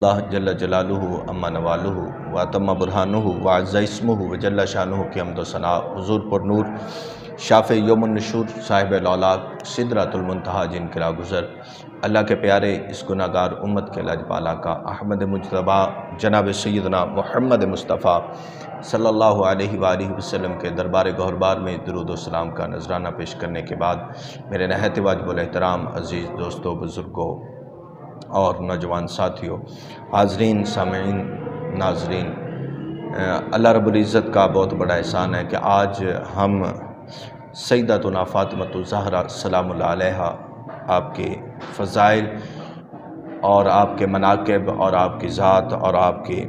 اللہ جل جلالہ اما نوالہ و اتم برہانہ و عز اسمہ و جل شانہ کی حمد و ثنا حضور پر نور شافع یوم النشور صاحب الاولاق سدرۃ المنتہی جن کے راہ گزر اللہ کے پیارے اس گناہگار امت کے لاجپال آقا احمد مجتبیٰ جناب سیدنا محمد مصطفیٰ صلی اللہ علیہ وآلہ وسلم کے دربار گہربار میں درود و سلام کا نذرانہ پیش کرنے کے بعد میرے نہایت واجب الاحترام عزیز دوستوں، بزرگوں اور نوجوان ساتھیوں، حاضرین، سامعین، ناظرین، اللہ رب العزت کا بہت بڑا احسان ہے کہ آج ہم سیدتنا فاطمۃ الزہرا سلام اللہ علیہا، آپ کے فضائل اور آپ کے مناقب اور آپ کی ذات اور آپ کی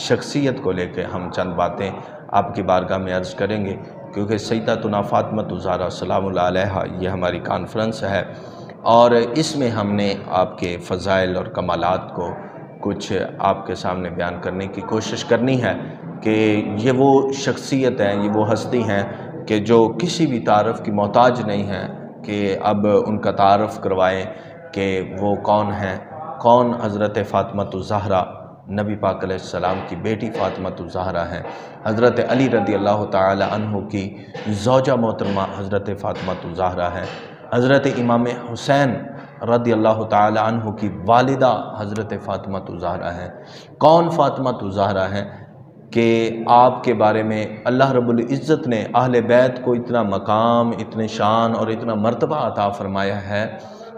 شخصیت کو لے کے ہم چند باتیں آپ کی بارگاہ میں عرض کریں گے، کیونکہ سیدتنا فاطمۃ الزہرا سلام اللہ علیہا یہ ہماری کانفرنس ہے اور اس میں ہم نے آپ کے فضائل اور کمالات کو کچھ آپ کے سامنے بیان کرنے کی کوشش کرنی ہے کہ یہ وہ شخصیت ہیں، یہ وہ ہستی ہیں کہ جو کسی بھی تعارف کی محتاج نہیں ہیں کہ اب ان کا تعارف کروائیں کہ وہ کون ہیں۔ کون؟ حضرت فاطمۃ الزہرا، نبی پاک علیہ السلام کی بیٹی فاطمۃ الزہرا ہیں، حضرت علی رضی اللہ تعالی عنہ کی زوجہ محترمہ حضرت فاطمۃ الزہرا ہیں، حضرت امام حسین رضی اللہ تعالی عنہ کی والدہ حضرت فاطمۃ الزہرا ہیں۔ کون فاطمۃ الزہرا ہیں کہ آپ کے بارے میں اللہ رب العزت نے اہل بیت کو اتنا مقام، اتنے شان اور اتنا مرتبہ عطا فرمایا ہے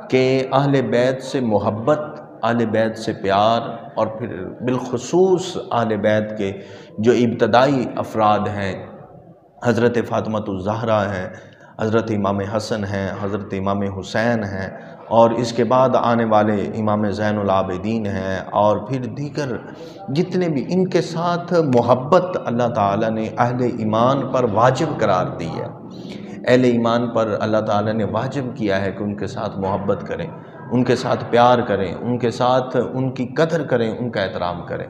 کہ اہل بیت سے محبت، اہل بیت سے پیار، اور پھر بالخصوص اہل بیت کے جو ابتدائی افراد ہیں حضرت فاطمۃ الزہرا ہیں، حضرت امام حسن ہیں، حضرت امام حسین ہیں، اور اس کے بعد آنے والے امام زین العابدین ہیں، اور پھر دیگر جتنے بھی ان کے ساتھ محبت اللہ تعالیٰ نے اہل ایمان پر واجب قرار دی ہے۔ اہل ایمان پر اللہ تعالیٰ نے واجب کیا ہے کہ ان کے ساتھ محبت کریں، ان کے ساتھ پیار کریں، ان کے ساتھ ان کی قدر کریں، ان کا احترام کریں۔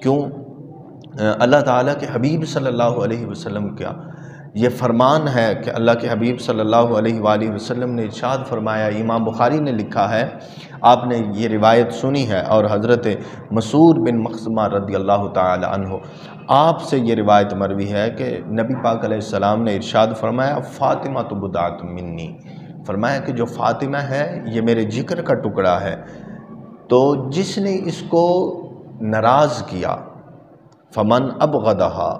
کیوں؟ اللہ تعالیٰ کے حبیب صلی اللہ علیہ وسلم کا یہ فرمان ہے کہ اللہ کے حبیب صلی اللہ علیہ وآلہ وسلم نے ارشاد فرمایا، امام بخاری نے لکھا ہے، آپ نے یہ روایت سنی ہے، اور حضرت مسعود بن مخزومہ رضی اللہ تعالی عنہ آپ سے یہ روایت مروی ہے کہ نبی پاک علیہ السلام نے ارشاد فرمایا، فاطمہ تو بضعۃ منی، فرمایا کہ جو فاطمہ ہے یہ میرے جگر کا ٹکڑا ہے، تو جس نے اس کو ناراض کیا، فمن ابغضھا،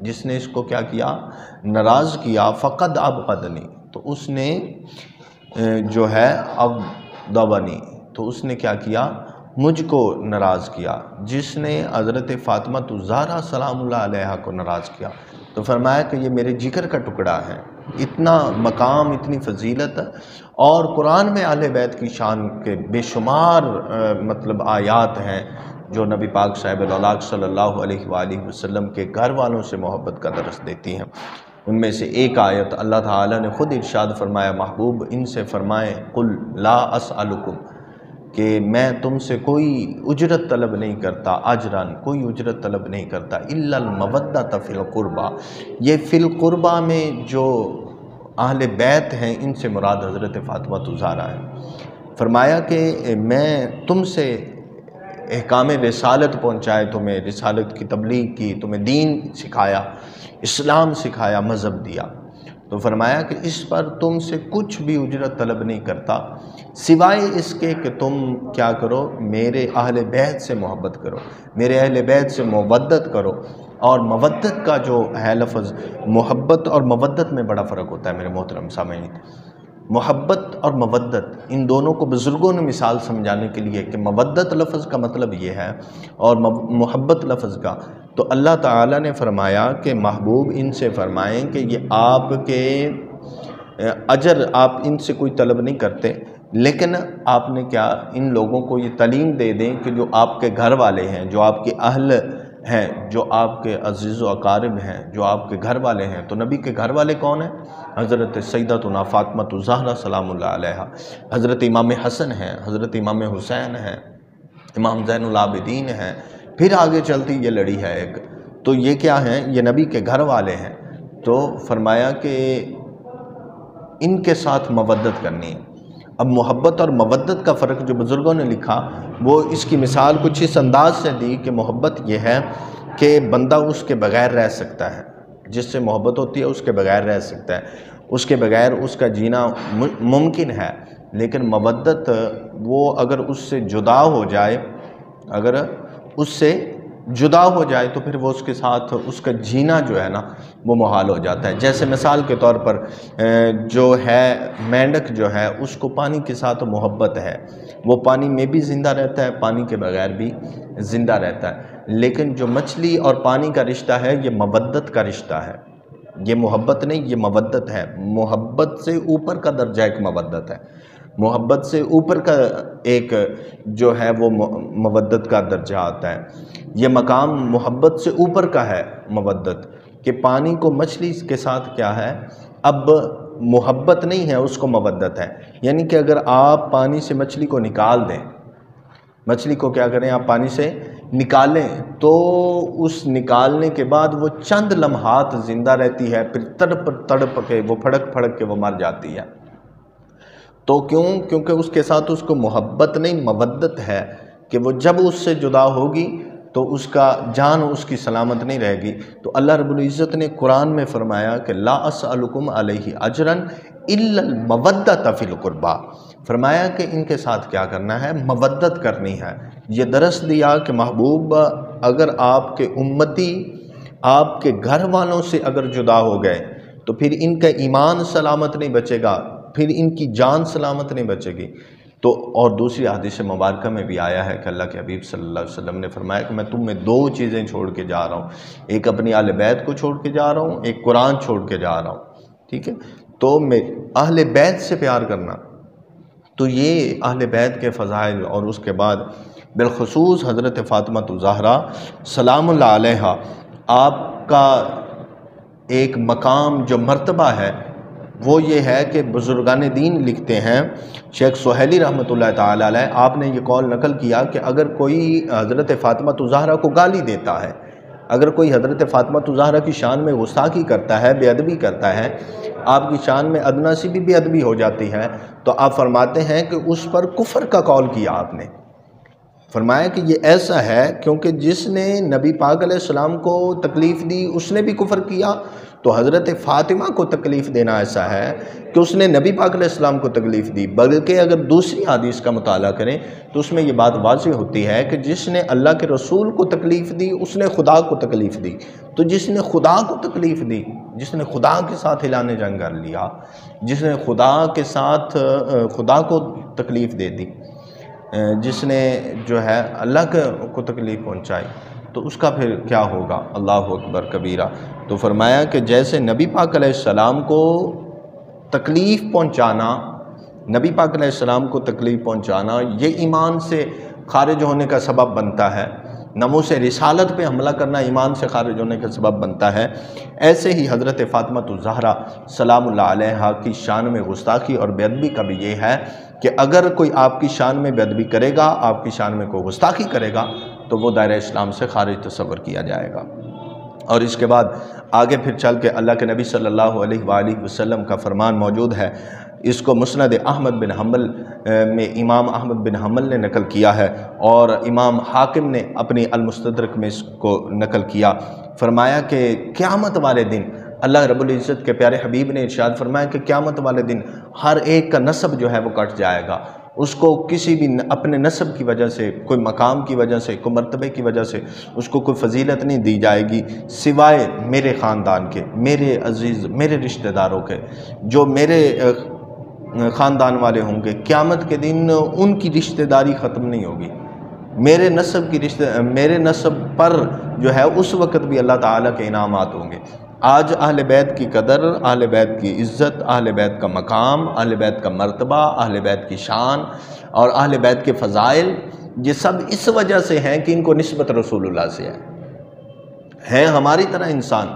جس نے اس کو کیا کیا؟ ناراض کیا، فقد ابغضنی، تو اس نے جو ہے اغضبنی، تو اس نے کیا کیا؟ مجھ کو ناراض کیا۔ جس نے حضرت فاطمۃ الزہرا سلام اللہ علیہا کو ناراض کیا تو فرمایا کہ یہ میرے جگر کا ٹکڑا ہے۔ اتنا مقام، اتنی فضیلت، اور قرآن میں اہل بیت کی شان کے بے شمار آیات ہیں جو نبی پاک صاحب الاولاق صلی اللہ علیہ وآلہ وسلم کے گھر والوں سے محبت کا درس دیتی ہیں۔ ان میں سے ایک آیت اللہ تعالیٰ نے خود ارشاد فرمایا، محبوب ان سے فرمائیں، قل لا اسألکم، کہ میں تم سے کوئی اجرت طلب نہیں کرتا، اجرن، کوئی اجرت طلب نہیں کرتا، الا المودۃ فی القربہ، یہ فی القربہ میں جو اہل بیت ہیں ان سے مراد حضرت فاطمۃ الزہرا ہے۔ فرمایا کہ میں تم سے احکام رسالت پہنچائے، تمہیں رسالت کی تبلیغ کی، تمہیں دین سکھایا، اسلام سکھایا، مذہب دیا، تو فرمایا کہ اس پر تم سے کچھ بھی اجرت طلب نہیں کرتا سوائے اس کے کہ تم کیا کرو؟ میرے اہل بیت سے محبت کرو، میرے اہل بیت سے مودت کرو۔ اور مودت کا جو ہے لفظ، محبت اور مودت میں بڑا فرق ہوتا ہے میرے محترم سامعین۔ محبت اور مودت، ان دونوں کو بزرگوں نے مثال سمجھانے کے لیے کہ مودت لفظ کا مطلب یہ ہے اور محبت لفظ کا، تو اللہ تعالیٰ نے فرمایا کہ محبوب ان سے فرمائیں کہ یہ آپ کے اجر آپ ان سے کوئی طلب نہیں کرتے، لیکن آپ نے کیا؟ ان لوگوں کو یہ تعلیم دے دیں کہ جو آپ کے گھر والے ہیں، جو آپ کے اہل ہیں، جو آپ کے عزیز و اقارب ہیں، جو آپ کے گھر والے ہیں، تو نبی کے گھر والے کون ہیں؟ حضرت سیدتنا فاطمۃ الزہرا سلام اللہ علیہا، حضرت امام حسن ہیں، حضرت امام حسین ہیں، امام زین العابدین ہیں، پھر آگے چلتی یہ لڑی ہے ایک، تو یہ کیا ہیں؟ یہ نبی کے گھر والے ہیں۔ تو فرمایا کہ ان کے ساتھ مودت کرنی ہے۔ اب محبت اور مودت کا فرق جو بزرگوں نے لکھا وہ اس کی مثال کچھ اس انداز سے دی کہ محبت یہ ہے کہ بندہ اس کے بغیر رہ سکتا ہے، جس سے محبت ہوتی ہے اس کے بغیر رہ سکتا ہے، اس کے بغیر اس کا جینا ممکن ہے، لیکن مودت وہ اگر اس سے جدا ہو جائے، اگر اس سے جدا ہو جائے تو پھر وہ اس کے ساتھ اس کا جینا جو ہے نا وہ محال ہو جاتا ہے۔ جیسے مثال کے طور پر جو ہے مینڈک جو ہے اس کو پانی کے ساتھ محبت ہے، وہ پانی میں بھی زندہ رہتا ہے، پانی کے بغیر بھی زندہ رہتا ہے، لیکن جو مچھلی اور پانی کا رشتہ ہے یہ مودت کا رشتہ ہے، یہ محبت نہیں، یہ مودت ہے۔ محبت سے اوپر کا درجہ ایک مودت ہے، محبت سے اوپر کا ایک جو ہے وہ مودت کا درجہ آتا ہے۔ یہ مقام محبت سے اوپر کا ہے مودت، کہ پانی کو مچھلی کے ساتھ کیا ہے، اب محبت نہیں ہے، اس کو مودت ہے۔ یعنی کہ اگر آپ پانی سے مچھلی کو نکال دیں، مچھلی کو کیا کریں، آپ پانی سے نکالیں تو اس نکالنے کے بعد وہ چند لمحات زندہ رہتی ہے، پھر تڑپ کے وہ پھڑک پھڑک کے وہ مر جاتی ہے۔ تو کیونکہ اس کے ساتھ اس کو محبت نہیں مودت ہے، کہ وہ جب اس سے جدا ہوگی تو اس کا جان اس کی سلامت نہیں رہے گی۔ تو اللہ رب العزت نے قرآن میں فرمایا کہ لا اسألکم علیہ اجرا الا المودۃ فی القربیٰ، فرمایا کہ ان کے ساتھ کیا کرنا ہے، مودت کرنی ہے۔ یہ درس دیا کہ محبوب اگر آپ کے امتی آپ کے گھر والوں سے اگر جدا ہو گئے تو پھر ان کا ایمان سلامت نہیں بچے گا، پھر ان کی جان سلامت نہیں بچے گی۔ تو اور دوسری حدیث مبارکہ میں بھی آیا ہے کہ اللہ کے حبیب صلی اللہ علیہ وسلم نے فرمایا کہ میں تم میں دو چیزیں چھوڑ کے جا رہا ہوں، ایک اپنی اہل بیت کو چھوڑ کے جا رہا ہوں، ایک قرآن چھوڑ کے جا رہا ہوں، ٹھیک ہے۔ تو میں اہل بیت سے پیار کرنا، تو یہ اہل بیت کے فضائل اور اس کے بعد بالخصوص حضرت فاطمہ الزہرا سلام اللہ علیہا، آپ کا ایک مقام جو مرتبہ ہے وہ یہ ہے کہ بزرگان دین لکھتے ہیں، شیخ سہیلی رحمۃ اللہ تعالی علیہ، آپ نے یہ قول نقل کیا کہ اگر کوئی حضرت فاطمہ الزہرا کو گالی دیتا ہے، اگر کوئی حضرت فاطمہ الزہرا کی شان میں گستاخی کرتا ہے، بے ادبی کرتا ہے، آپ کی شان میں ادنا سی بھی بے ادبی ہو جاتی ہے، تو آپ فرماتے ہیں کہ اس پر کفر کا قول کیا آپ نے۔ فرمایا کہ یہ ایسا ہے کیونکہ جس نے نبی پاک علیہ السلام کو تکلیف دی اس نے بھی کفر کیا، تو حضرت فاطمہ کو تکلیف دینا ایسا ہے کہ اس نے نبی پاک علیہ السلام کو تکلیف دی۔ بلکہ اگر دوسری حدیث کا مطالعہ کریں تو اس میں یہ بات واضح ہوتی ہے کہ جس نے اللہ کے رسول کو تکلیف دی اس نے خدا کو تکلیف دی، تو جس نے خدا کو تکلیف دی، جس نے خدا کے ساتھ اعلان جنگ کر لیا، جس نے خدا کے ساتھ خدا کو تکلیف دے دی، جس نے جو ہے اللہ کو تکلیف پہنچائی، تو اس کا پھر کیا ہوگا، اللہ اکبر کبیرہ۔ تو فرمایا کہ جیسے نبی پاک علیہ السلام کو تکلیف پہنچانا، نبی پاک علیہ السلام کو تکلیف پہنچانا یہ ایمان سے خارج ہونے کا سبب بنتا ہے، ناموس رسالت پہ حملہ کرنا ایمان سے خارج ہونے کا سبب بنتا ہے، ایسے ہی حضرت فاطمہ الزہرا سلام اللہ علیہا کی شان میں گستاخی اور بے ادبی کا بھی یہ ہے کہ اگر کوئی آپ کی شان میں بے ادبی کرے گا، آپ کی شان میں کوئی گستاخی کرے گا تو وہ دائرہ اسلام سے خارج تصور کیا جائے گا۔ اور اس کے بعد آگے پھر چل کے اللہ کے نبی صلی اللہ علیہ وآلہ وسلم کا فرمان موجود ہے، اس کو مسند احمد بن حنبل میں امام احمد بن حنبل نے نقل کیا ہے، اور امام حاکم نے اپنی المستدرک میں اس کو نقل کیا۔ فرمایا کہ قیامت والے دن اللہ رب العزت کے پیارے حبیب نے ارشاد فرمایا کہ قیامت والے دن ہر ایک کا نسب جو ہے وہ کٹ جائے گا، اس کو کسی بھی اپنے نسب کی وجہ سے، کوئی مقام کی وجہ سے، کوئی مرتبے کی وجہ سے اس کو کوئی فضیلت نہیں دی جائے گی سوائے میرے خاندان کے، میرے عزیز، میرے رشتہ داروں کے، جو میرے خاندان والے ہوں گے، قیامت کے دن ان کی رشتہ داری ختم نہیں ہوگی، میرے نسب پر جو ہے اس وقت بھی اللہ تعالیٰ کے انعامات ہوں گے۔ آج اہل بیت کی قدر، اہل بیت کی عزت، اہل بیت کا مقام، اہل بیت کا مرتبہ، اہل بیت کی شان اور اہل بیت کے فضائل، یہ سب اس وجہ سے ہیں کہ ان کو نسبت رسول اللہ سے ہے ہماری طرح انسان،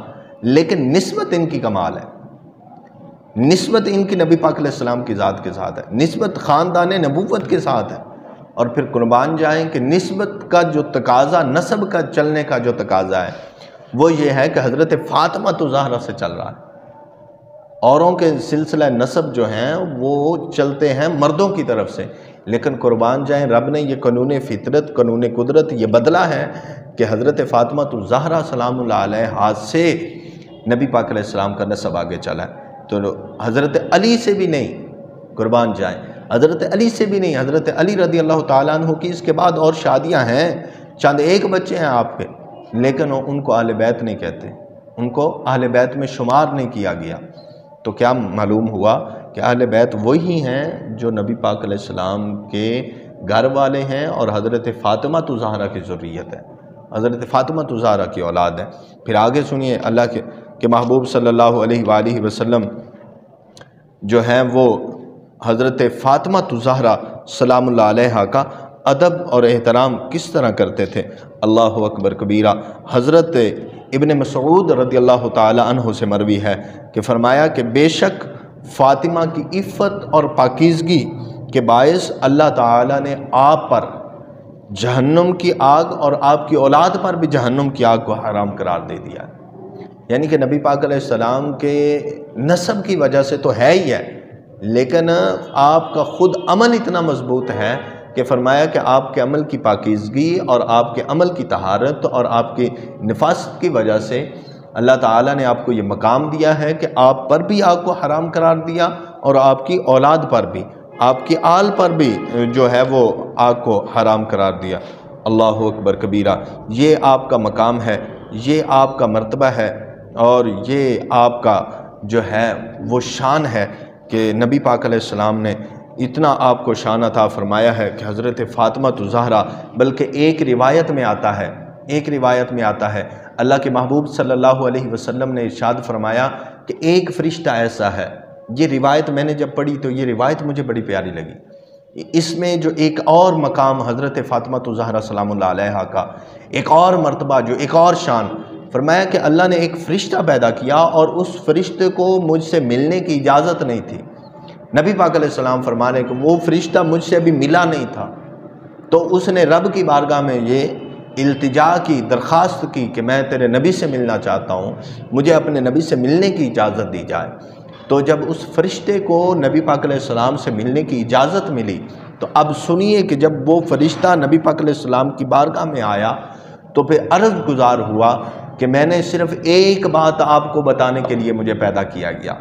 لیکن نسبت ان کی کمال ہے، نسبت ان کی نبی پاک علیہ السلام کی ذات کے ساتھ ہے، نسبت خاندان نبوت کے ساتھ ہے۔ اور پھر قربان جائیں کہ نسبت کا جو تقاضا، نسب کا چلنے کا جو تقاضا ہے وہ یہ ہے کہ حضرت فاطمہ الزہرا سے چل رہا ہے، اوروں کے سلسلہ نسب جو ہیں وہ چلتے ہیں مردوں کی طرف سے، لیکن قربان جائیں رب نے یہ قانون فطرت، قانون قدرت یہ بدلا ہے کہ حضرت فاطمہ الزہرا سلام اللہ علیہا سے نبی پاک علیہ السلام کا نسب آگے چلا ہے۔ تو حضرت علی سے بھی نہیں، قربان جائیں حضرت علی سے بھی نہیں، حضرت علی رضی اللہ تعالیٰ عنہ کی اس کے بعد اور شادیاں ہیں، چند ایک بچے ہیں آپ کے، لیکن ان کو اہل بیت نہیں کہتے، ان کو اہل بیت میں شمار نہیں کیا گیا۔ تو کیا معلوم ہوا کہ اہل بیت وہی ہیں جو نبی پاک علیہ السلام کے گھر والے ہیں اور حضرت فاطمہ الزہرا کی ذریت ہے، حضرت فاطمہ الزہرا کی اولاد ہے۔ پھر آگے سنیے اللہ کے محبوب صلی اللہ علیہ وآلہ وسلم جو ہیں وہ حضرت فاطمہ الزہرا سلام اللہ علیہا کا ادب اور احترام کس طرح کرتے تھے۔ اللہ اکبر کبیرہ۔ حضرت ابن مسعود رضی اللہ تعالی عنہ سے مروی ہے کہ فرمایا کہ بے شک فاطمہ کی عفت اور پاکیزگی کے باعث اللہ تعالیٰ نے آپ پر جہنم کی آگ اور آپ کی اولاد پر بھی جہنم کی آگ کو حرام قرار دے دیا ہے۔ یعنی کہ نبی پاک علیہ السلام کے نسب کی وجہ سے تو ہے ہی ہے، لیکن آپ کا خود عمل اتنا مضبوط ہے کہ فرمایا کہ آپ کے عمل کی پاکیزگی اور آپ کے عمل کی طہارت اور آپ کی نفاست کی وجہ سے اللہ تعالیٰ نے آپ کو یہ مقام دیا ہے کہ آپ پر بھی آگ کو حرام قرار دیا اور آپ کی اولاد پر بھی، آپ کی آل پر بھی جو ہے وہ آگ کو حرام قرار دیا۔ اللہ اکبر کبیرہ۔ یہ آپ کا مقام ہے، یہ آپ کا مرتبہ ہے اور یہ آپ کا جو ہے وہ شان ہے کہ نبی پاک علیہ السلام نے اتنا آپ کو شان عطا فرمایا ہے کہ حضرت فاطمہ الزہرا، بلکہ ایک روایت میں آتا ہے اللہ کے محبوب صلی اللہ علیہ وسلم نے ارشاد فرمایا کہ ایک فرشتہ ایسا ہے، یہ روایت میں نے جب پڑھی تو یہ روایت مجھے بڑی پیاری لگی، اس میں جو ایک اور مقام حضرت فاطمہ الزہرا سلام اللہ علیہا کا، ایک اور مرتبہ، جو ایک اور شان، فرمایا کہ اللہ نے ایک فرشتہ پیدا کیا اور اس فرشتے کو مجھ سے ملنے کی اجازت نہیں تھی۔ نبی پاک علیہ السلام فرمانے کہ وہ فرشتہ مجھ سے ابھی ملا نہیں تھا، تو اس نے رب کی بارگاہ میں یہ التجا کی، درخواست کی کہ میں تیرے نبی سے ملنا چاہتا ہوں، مجھے اپنے نبی سے ملنے کی اجازت دی جائے۔ تو جب اس فرشتے کو نبی پاک علیہ السلام سے ملنے کی اجازت ملی تو اب سنیے کہ جب وہ فرشتہ نبی پاک علیہ السلام کی بارگاہ میں آیا تو پھر عرض گزار ہوا کہ میں نے صرف ایک بات آپ کو بتانے کے لیے مجھے پیدا کیا گیا،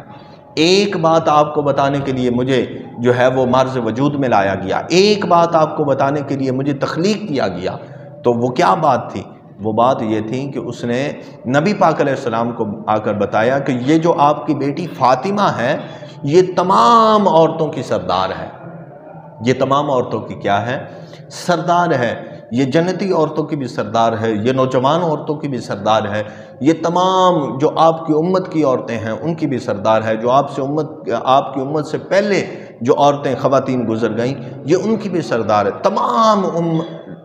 ایک بات آپ کو بتانے کے لیے مجھے جو ہے وہ مرز وجود میں لایا گیا، ایک بات آپ کو بتانے کے لیے مجھے تخلیق کیا گیا۔ تو وہ کیا بات تھی؟ وہ بات یہ تھی کہ اس نے نبی پاک علیہ السلام کو آ کر بتایا کہ یہ جو آپ کی بیٹی فاطمہ ہے یہ تمام عورتوں کی سردار ہے، یہ تمام عورتوں کی کیا ہے؟ سردار ہے، یہ جنتی عورتوں کی بھی سردار ہے، یہ نوجوان عورتوں کی بھی سردار ہے، یہ تمام جو آپ کی امت کی عورتیں ہیں ان کی بھی سردار ہے، جو آپ کی امت سے پہلے جو عورتیں خواتین گزر گئیں یہ ان کی بھی سردار ہے، تمام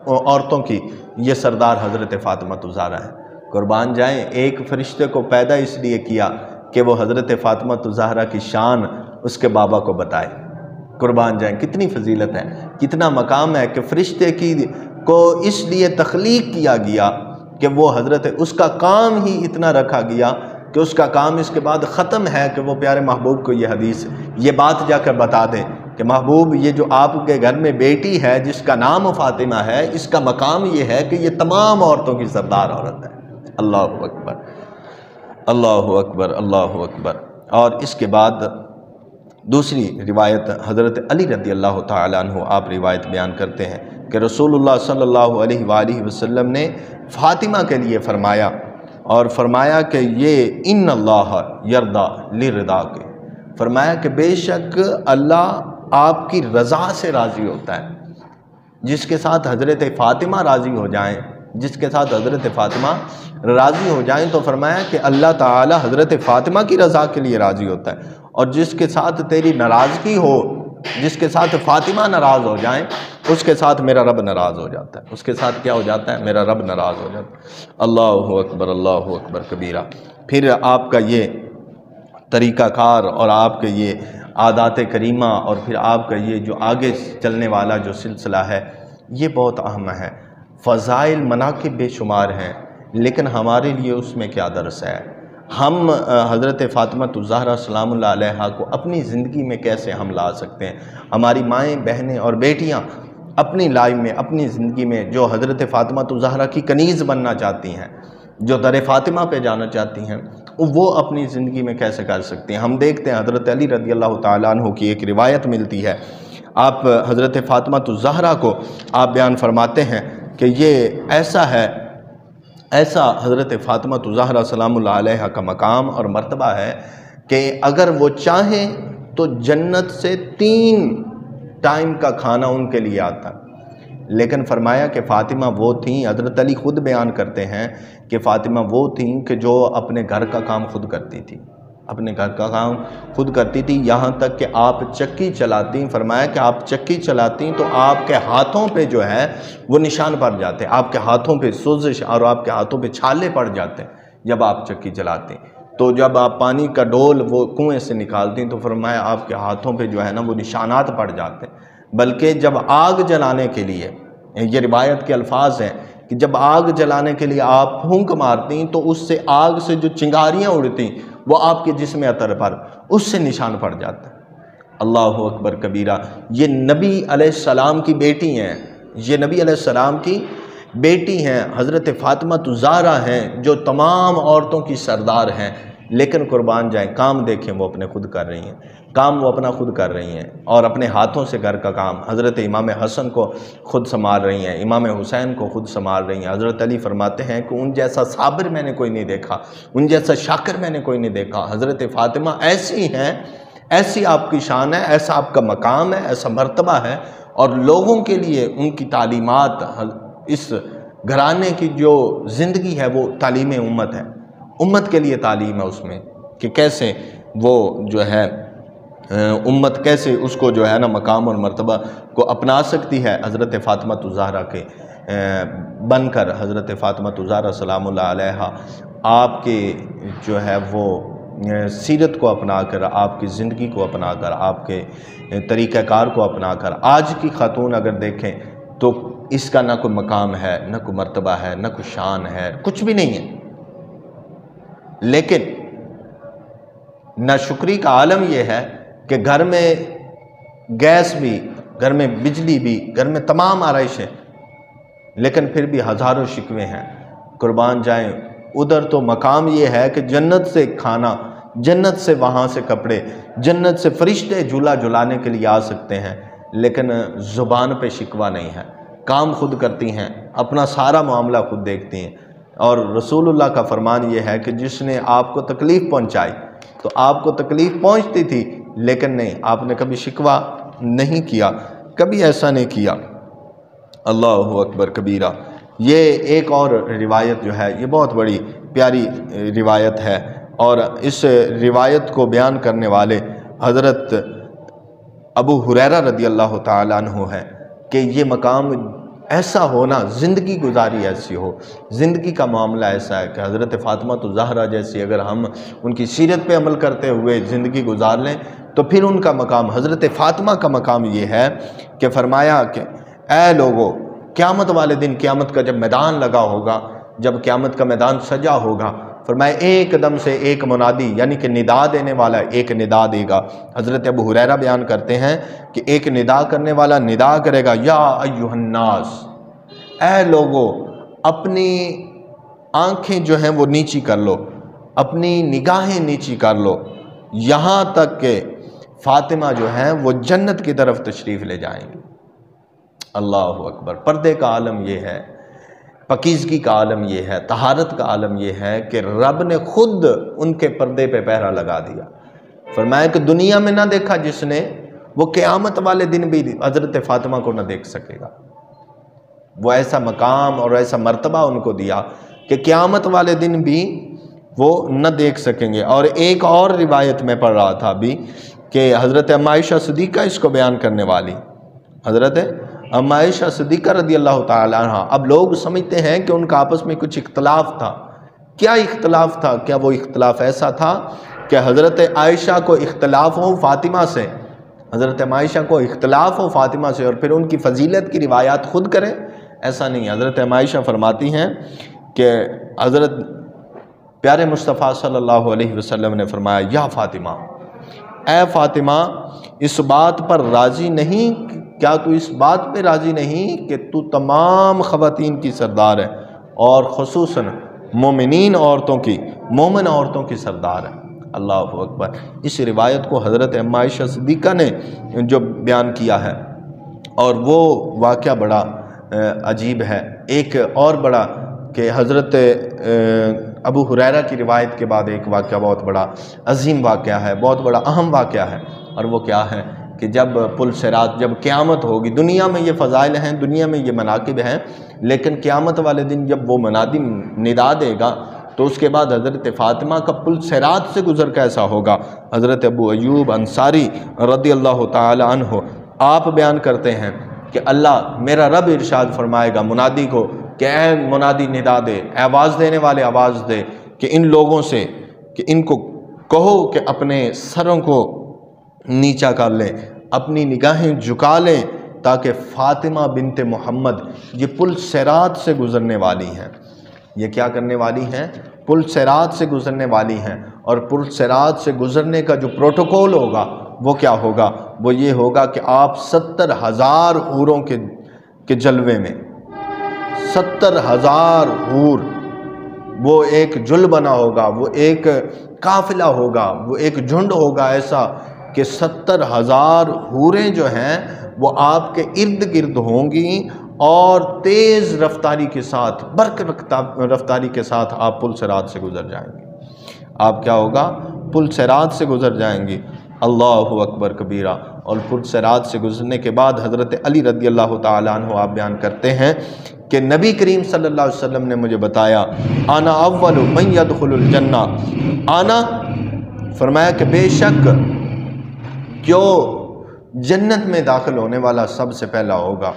عورتوں کی یہ سردار حضرت فاطمہ الزہرا ہے۔ قربان جائیں، ایک فرشتے کو پیدا اس لیے کیا کہ وہ حضرت فاطمہ الزہرا کی شان اس کے بابا کو بتائے۔ قربان جائیں، کتنی فضیلت ہے، کتنا مقام ہے کہ فرشتے کو اس لیے تخلیق کیا گیا کہ وہ حضرت، اس کا کام ہی اتنا رکھا گیا کہ اس کا کام اس کے بعد ختم ہے کہ وہ پیارے محبوب کو یہ حدیث، یہ بات جا کر بتا دیں کہ محبوب یہ جو آپ کے گھر میں بیٹی ہے جس کا نام فاطمہ ہے، اس کا مقام یہ ہے کہ یہ تمام عورتوں کی سردار عورت ہے۔ اللہ اکبر، اللہ اکبر، اللہ اکبر۔ اور اس کے بعد دوسری روایت حضرت علی رضی اللہ تعالیٰ عنہ آپ روایت بیان کرتے ہیں کہ رسول اللہ صلی اللہ علیہ وآلہ وسلم نے فاطمہ کے لیے فرمایا اور فرمایا کہ یہ ان اللہ یرضا لرضا کے، فرمایا کہ بے شک اللہ آپ کی رضا سے راضی ہوتا ہے، جس کے ساتھ حضرت فاطمہ راضی ہو جائیں، جس کے ساتھ حضرت فاطمہ راضی ہو جائیں تو فرمایا کہ اللہ تعالی حضرت فاطمہ کی رضا کے لیے راضی ہوتا ہے، اور جس کے ساتھ تیری ناراضگی ہو، جس کے ساتھ فاطمہ ناراض ہو جائیں اس کے ساتھ میرا رب ناراض ہو جاتا ہے، اس کے ساتھ کیا ہو جاتا ہے؟ میرا رب ناراض ہو جاتا ہے۔ اللہ اکبر، اللہ اکبر کبیرہ۔ پھر آپ کا یہ طریقہ کار اور آپ کے یہ عادات کریمہ اور پھر آپ کا یہ جو آگے چلنے والا جو سلسلہ ہے یہ بہت اہم ہے۔ فضائل مناقب بے شمار ہیں، لیکن ہمارے لیے اس میں کیا درس ہے؟ ہم حضرت فاطمہ الزہرا سلام اللہ علیہا کو اپنی زندگی میں کیسے ہم لا سکتے ہیں؟ ہماری مائیں، بہنیں اور بیٹیاں اپنی لائف میں، اپنی زندگی میں جو حضرت فاطمہ الزہرا کی کنیز بننا چاہتی ہیں، جو در فاطمہ پہ جانا چاہتی ہیں، وہ اپنی زندگی میں کیسے کر سکتی ہیں؟ ہم دیکھتے ہیں حضرت علی رضی اللہ تعالیٰ عنہ کی ایک روایت ملتی ہے، آپ حضرت فاطمہ الزہرا کو آپ بیان فرماتے ہیں کہ یہ ایسا حضرت فاطمہ الزہرا سلام اللہ علیہ کا مقام اور مرتبہ ہے کہ اگر وہ چاہیں تو جنت سے 3 ٹائم کا کھانا ان کے لیے آتا۔ لیکن فرمایا کہ فاطمہ وہ تھیں، حضرت علی خود بیان کرتے ہیں کہ فاطمہ وہ تھیں کہ جو اپنے گھر کا کام خود کرتی تھی، اپنے گھر کا کام خود کرتی تھی، یہاں تک کہ آپ چکی چلاتی، فرمایا کہ آپ چکی چلاتی تو آپ کے ہاتھوں پہ جو ہے وہ نشان پڑ جاتے، آپ کے ہاتھوں پہ سوزش اور آپ کے ہاتھوں پہ چھالے پڑ جاتے جب آپ چکی چلاتی۔ تو جب آپ پانی کا ڈول وہ کنویں سے نکالتی تو فرمایا آپ کے ہاتھوں پہ جو ہے نا وہ نشانات پڑ جاتے، بلکہ جب آگ جلانے کے لیے، یہ روایت کے الفاظ ہیں کہ جب آگ جلانے کے لیے آپ پھونک مارتی تو اس سے آگ سے جو چنگاریاں اڑتی وہ آپ کے جسم اطہر پر اس سے نشان پڑ جاتا ہے۔ اللہ اکبر کبیرہ، یہ نبی علیہ السلام کی بیٹی ہیں، یہ نبی علیہ السلام کی بیٹی ہیں، حضرت فاطمہ الزہرا ہیں جو تمام عورتوں کی سردار ہیں، لیکن قربان جائیں کام دیکھیں وہ اپنے خود کر رہی ہیں، کام وہ اپنا خود کر رہی ہیں، اور اپنے ہاتھوں سے گھر کا کام حضرت امام حسن کو خود سنبھال رہی ہیں، امام حسین کو خود سنبھال رہی ہیں۔ حضرت علی فرماتے ہیں کہ ان جیسا صابر میں نے کوئی نہیں دیکھا، ان جیسا شاکر میں نے کوئی نہیں دیکھا۔ حضرت فاطمہ ایسی ہیں، ایسی آپ کی شان ہے، ایسا آپ کا مقام ہے، ایسا مرتبہ ہے، اور لوگوں کے لیے ان کی تعلیمات، اس گھرانے کی جو زندگی ہے وہ تعلیم امت ہے، امت کے لیے تعلیم ہے اس میں کہ کیسے وہ جو ہے امت کیسے اس کو جو ہے نا مقام اور مرتبہ کو اپنا سکتی ہے۔ حضرت فاطمہ الزہرا کے بن کر حضرت فاطمہ الزہرا سلام اللہ علیہا آپ کے جو ہے وہ سیرت کو اپنا کر، آپ کی زندگی کو اپنا کر، آپ کے طریقہ کار کو اپنا کر، آج کی خاتون اگر دیکھیں تو اس کا نہ کوئی مقام ہے، نہ کوئی مرتبہ ہے، نہ کوئی شان ہے، کچھ بھی نہیں ہے۔ لیکن ناشکری کا عالم یہ ہے کہ گھر میں گیس بھی، گھر میں بجلی بھی، گھر میں تمام آرائشیں، لیکن پھر بھی ہزاروں شکوے ہیں۔ قربان جائیں، ادھر تو مقام یہ ہے کہ جنت سے کھانا، جنت سے وہاں سے کپڑے، جنت سے فرشتے جھولا جھلانے کے لیے آ سکتے ہیں، لیکن زبان پہ شکوہ نہیں ہے، کام خود کرتی ہیں، اپنا سارا معاملہ خود دیکھتی ہیں۔ اور رسول اللہ کا فرمان یہ ہے کہ جس نے آپ کو تکلیف پہنچائی تو آپ کو تکلیف پہنچتی تھی، لیکن نہیں، آپ نے کبھی شکوہ نہیں کیا، کبھی ایسا نہیں کیا۔ اللہ اکبر کبیرہ۔ یہ ایک اور روایت جو ہے یہ بہت بڑی پیاری روایت ہے، اور اس روایت کو بیان کرنے والے حضرت ابو ہریرہ رضی اللہ تعالیٰ عنہ ہے کہ یہ مقام ایسا ہونا، زندگی گزاری ایسی ہو، زندگی کا معاملہ ایسا ہے کہ حضرت فاطمہ الزہرا جیسی اگر ہم ان کی سیرت پہ عمل کرتے ہوئے زندگی گزار لیں تو پھر ان کا مقام، حضرت فاطمہ کا مقام یہ ہے کہ فرمایا کہ اے لوگو، قیامت والے دن، قیامت کا جب میدان لگا ہوگا، جب قیامت کا میدان سجا ہوگا، فرمایا ایک دم سے ایک منادی یعنی کہ ندا دینے والا ایک ندا دے گا۔ حضرت ابو ہریرہ بیان کرتے ہیں کہ ایک ندا کرنے والا ندا کرے گا، یا ایھا الناس، اے لوگو، اپنی آنکھیں جو ہیں وہ نیچی کر لو، اپنی نگاہیں نیچی کر لو، یہاں تک کہ فاطمہ جو ہیں وہ جنت کی طرف تشریف لے جائیں گے۔ اللہ اکبر۔ پردے کا عالم یہ ہے، پاکیزگی کا عالم یہ ہے، طہارت کا عالم یہ ہے کہ رب نے خود ان کے پردے پہ پہرا لگا دیا۔ فرمایا کہ دنیا میں نہ دیکھا جس نے، وہ قیامت والے دن بھی حضرت فاطمہ کو نہ دیکھ سکے گا۔ وہ ایسا مقام اور ایسا مرتبہ ان کو دیا کہ قیامت والے دن بھی وہ نہ دیکھ سکیں گے۔ اور ایک اور روایت میں پڑھ رہا تھا ابھی کہ حضرت ام عائشہ صدیقہ اس کو بیان کرنے والی، حضرت ام عائشہ صدیقہ رضی اللہ تعالیٰ عنہ، اب لوگ سمجھتے ہیں کہ ان کا آپس میں کچھ اختلاف تھا۔ کیا اختلاف تھا؟ کیا وہ اختلاف ایسا تھا کہ حضرت عائشہ کو اختلاف ہو فاطمہ سے، حضرت ام عائشہ کو اختلاف ہو فاطمہ سے اور پھر ان کی فضیلت کی روایات خود کریں؟ ایسا نہیں۔ حضرت ام عائشہ فرماتی ہیں کہ حضرت پیارے مصطفیٰ صلی اللہ علیہ وسلم نے فرمایا یا فاطمہ، اے فاطمہ، اس بات پر راضی نہیں، کیا تو اس بات پہ راضی نہیں کہ تو تمام خواتین کی سردار ہے اور خصوصاً مومنین عورتوں کی، مومن عورتوں کی سردار ہے۔ اللہ اکبر۔ اس روایت کو حضرت ام عائشہ صدیقہ نے جو بیان کیا ہے، اور وہ واقعہ بڑا عجیب ہے۔ ایک اور بڑا کہ حضرت ابو ہریرہ کی روایت کے بعد ایک واقعہ بہت بڑا عظیم واقعہ ہے، بہت بڑا اہم واقعہ ہے، اور وہ کیا ہے کہ جب پل صراط، جب قیامت ہوگی، دنیا میں یہ فضائل ہیں، دنیا میں یہ مناقب ہیں، لیکن قیامت والے دن جب وہ منادی ندا دے گا تو اس کے بعد حضرت فاطمہ کا پل صراط سے گزر کیسا ہوگا۔ حضرت ابو ایوب انصاری رضی اللہ تعالی عنہ آپ بیان کرتے ہیں کہ اللہ میرا رب ارشاد فرمائے گا منادی کو کہ اے منادی ندا دے، آواز دینے والے آواز دے کہ ان لوگوں سے کہ ان کو کہو کہ اپنے سروں کو نیچا کر لیں، اپنی نگاہیں جھکا لیں، تاکہ فاطمہ بنت محمد یہ پل صراط سے گزرنے والی ہیں۔ یہ کیا کرنے والی ہیں؟ پل صراط سے گزرنے والی ہیں، اور پل صراط سے گزرنے کا جو پروٹوکول ہوگا وہ کیا ہوگا؟ وہ یہ ہوگا کہ آپ 70,000 حوروں کے جلوے میں، 70,000 حور، وہ ایک جل بنا ہوگا، وہ ایک قافلہ ہوگا، وہ ایک جھنڈ ہوگا ایسا کہ 70,000 حوریں جو ہیں وہ آپ کے ارد گرد ہوں گی، اور تیز رفتاری کے ساتھ، برق رفتاری کے ساتھ آپ پل صراط سے گزر جائیں گے۔ آپ کیا ہوگا؟ پل صراط سے گزر جائیں گی۔ اللہ اکبر کبیرہ۔ اور پل صراط سے گزرنے کے بعد حضرت علی رضی اللہ تعالیٰ عنہ آپ بیان کرتے ہیں کہ نبی کریم صلی اللہ علیہ وسلم نے مجھے بتایا انا اول من يدخل الجنہ، آنا فرمایا کہ بے شک جو جنت میں داخل ہونے والا سب سے پہلا ہوگا،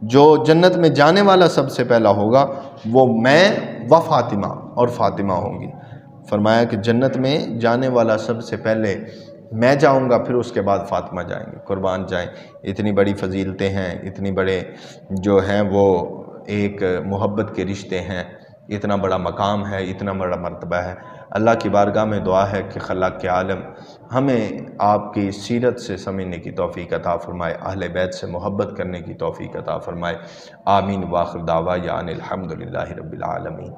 جو جنت میں جانے والا سب سے پہلا ہوگا، وہ میں و فاطمہ، اور فاطمہ ہوں گی۔ فرمایا کہ جنت میں جانے والا سب سے پہلے میں جاؤں گا، پھر اس کے بعد فاطمہ جائیں گے۔ قربان جائیں، اتنی بڑی فضیلتیں ہیں، اتنی بڑے جو ہیں وہ ایک محبت کے رشتے ہیں، اتنا بڑا مقام ہے، اتنا بڑا مرتبہ ہے۔ اللہ کی بارگاہ میں دعا ہے کہ خلاق کے عالم ہمیں آپ کی سیرت سے سمجھنے کی توفیق عطا فرمائے، اہل بیت سے محبت کرنے کی توفیق عطا فرمائے۔ آمین۔ واخر دعوانا ان الحمدللہ رب العالمین۔